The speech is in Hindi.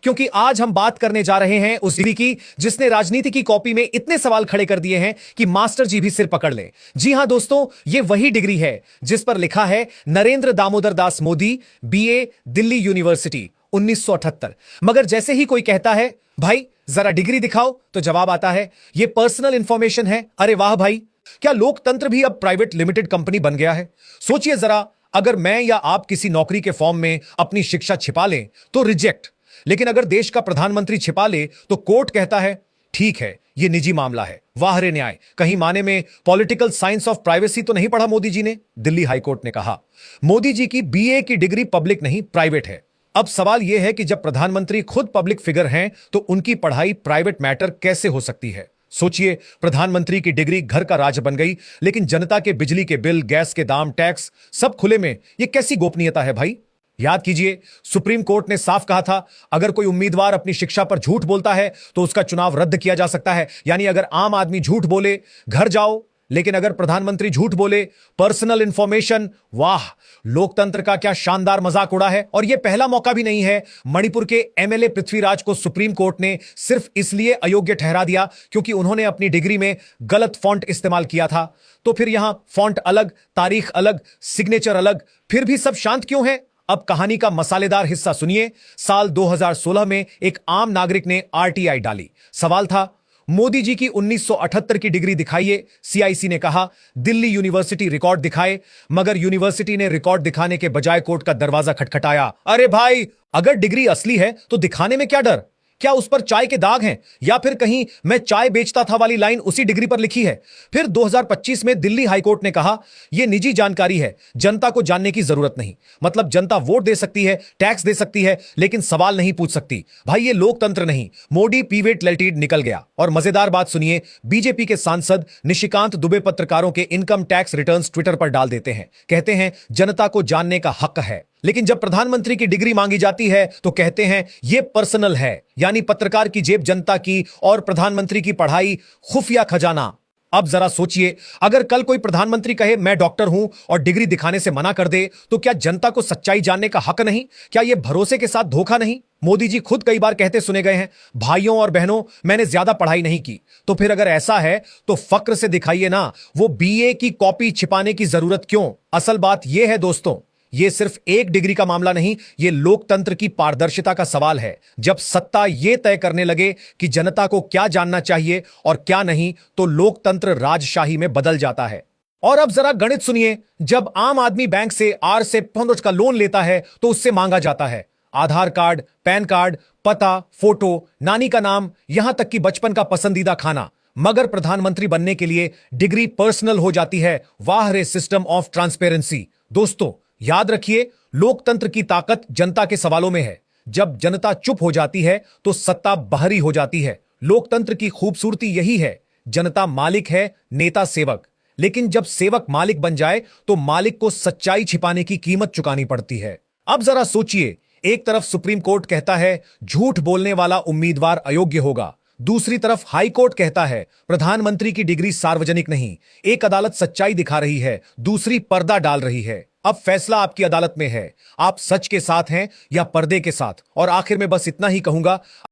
क्योंकि आज हम बात करने जा रहे हैं उस डिग्री की जिसने राजनीति की कॉपी में इतने सवाल खड़े कर दिए हैं कि मास्टर जी भी सिर पकड़ ले। जी हां दोस्तों, यह वही डिग्री है जिस पर लिखा है नरेंद्र दामोदर दास मोदी, बीए, दिल्ली यूनिवर्सिटी, 1978। मगर जैसे ही कोई कहता है भाई जरा डिग्री दिखाओ, तो जवाब आता है यह पर्सनल इंफॉर्मेशन है। अरे वाह भाई, क्या लोकतंत्र भी अब प्राइवेट लिमिटेड कंपनी बन गया है? सोचिए जरा, अगर मैं या आप किसी नौकरी के फॉर्म में अपनी शिक्षा छिपा लें तो रिजेक्ट, लेकिन अगर देश का प्रधानमंत्री छिपा ले तो कोर्ट कहता है ठीक है, यह निजी मामला है। वाह रे न्याय! कहीं माने में पॉलिटिकल साइंस ऑफ प्राइवेसी तो नहीं पढ़ा मोदी जी ने? दिल्ली हाईकोर्ट ने कहा मोदी जी की बीए की डिग्री पब्लिक नहीं प्राइवेट है। अब सवाल यह है कि जब प्रधानमंत्री खुद पब्लिक फिगर हैं तो उनकी पढ़ाई प्राइवेट मैटर कैसे हो सकती है? सोचिए, प्रधानमंत्री की डिग्री घर का राज बन गई, लेकिन जनता के बिजली के बिल, गैस के दाम, टैक्स सब खुले में। यह कैसी गोपनीयता है भाई? याद कीजिए, सुप्रीम कोर्ट ने साफ कहा था अगर कोई उम्मीदवार अपनी शिक्षा पर झूठ बोलता है तो उसका चुनाव रद्द किया जा सकता है। यानी अगर आम आदमी झूठ बोले घर जाओ, लेकिन अगर प्रधानमंत्री झूठ बोले पर्सनल इंफॉर्मेशन। वाह, लोकतंत्र का क्या शानदार मजाक उड़ा है। और यह पहला मौका भी नहीं है। मणिपुर के एमएलए पृथ्वीराज को सुप्रीम कोर्ट ने सिर्फ इसलिए अयोग्य ठहरा दिया क्योंकि उन्होंने अपनी डिग्री में गलत फॉन्ट इस्तेमाल किया था। तो फिर यहां फॉन्ट अलग, तारीख अलग, सिग्नेचर अलग, फिर भी सब शांत क्यों है? अब कहानी का मसालेदार हिस्सा सुनिए। साल 2016 में एक आम नागरिक ने आरटीआई डाली। सवाल था मोदी जी की 1978 की डिग्री दिखाइए। सीआईसी ने कहा दिल्ली यूनिवर्सिटी रिकॉर्ड दिखाए, मगर यूनिवर्सिटी ने रिकॉर्ड दिखाने के बजाय कोर्ट का दरवाजा खटखटाया। अरे भाई, अगर डिग्री असली है तो दिखाने में क्या डर? क्या उस पर चाय के दाग हैं या फिर कहीं मैं चाय बेचता था वाली लाइन उसी डिग्री पर लिखी है? फिर 2025 में दिल्ली हाईकोर्ट ने कहा यह निजी जानकारी है, जनता को जानने की जरूरत नहीं। मतलब जनता वोट दे सकती है, टैक्स दे सकती है, लेकिन सवाल नहीं पूछ सकती। भाई ये लोकतंत्र नहीं, मोदी पीवेट लल्टीड निकल गया। और मजेदार बात सुनिए, बीजेपी के सांसद निशिकांत दुबे पत्रकारों के इनकम टैक्स रिटर्न्स ट्विटर पर डाल देते हैं, कहते हैं जनता को जानने का हक है। लेकिन जब प्रधानमंत्री की डिग्री मांगी जाती है तो कहते हैं यह पर्सनल है। यानी पत्रकार की जेब जनता की और प्रधानमंत्री की पढ़ाई खुफिया खजाना। अब जरा सोचिए, अगर कल कोई प्रधानमंत्री कहे मैं डॉक्टर हूं और डिग्री दिखाने से मना कर दे, तो क्या जनता को सच्चाई जानने का हक नहीं? क्या यह भरोसे के साथ धोखा नहीं? मोदी जी खुद कई बार कहते सुने गए हैं भाइयों और बहनों, मैंने ज्यादा पढ़ाई नहीं की। तो फिर अगर ऐसा है तो फक्र से दिखाइए ना, वो बीए की कॉपी छिपाने की जरूरत क्यों? असल बात यह है दोस्तों, यह सिर्फ एक डिग्री का मामला नहीं, यह लोकतंत्र की पारदर्शिता का सवाल है। जब सत्ता यह तय करने लगे कि जनता को क्या जानना चाहिए और क्या नहीं, तो लोकतंत्र राजशाही में बदल जाता है। और अब जरा गणित सुनिए, जब आम आदमी बैंक से आर से 15 का लोन लेता है तो उससे मांगा जाता है आधार कार्ड, पैन कार्ड, पता, फोटो, नानी का नाम, यहां तक कि बचपन का पसंदीदा खाना। मगर प्रधानमंत्री बनने के लिए डिग्री पर्सनल हो जाती है। वाह रे सिस्टम ऑफ ट्रांसपेरेंसी। दोस्तों याद रखिए, लोकतंत्र की ताकत जनता के सवालों में है। जब जनता चुप हो जाती है तो सत्ता बाहरी हो जाती है। लोकतंत्र की खूबसूरती यही है, जनता मालिक है, नेता सेवक। लेकिन जब सेवक मालिक बन जाए तो मालिक को सच्चाई छिपाने की कीमत चुकानी पड़ती है। अब जरा सोचिए, एक तरफ सुप्रीम कोर्ट कहता है झूठ बोलने वाला उम्मीदवार अयोग्य होगा, दूसरी तरफ हाई कोर्ट कहता है प्रधानमंत्री की डिग्री सार्वजनिक नहीं। एक अदालत सच्चाई दिखा रही है, दूसरी पर्दा डाल रही है। अब फैसला आपकी अदालत में है, आप सच के साथ हैं या पर्दे के साथ। और आखिर में बस इतना ही कहूंगा,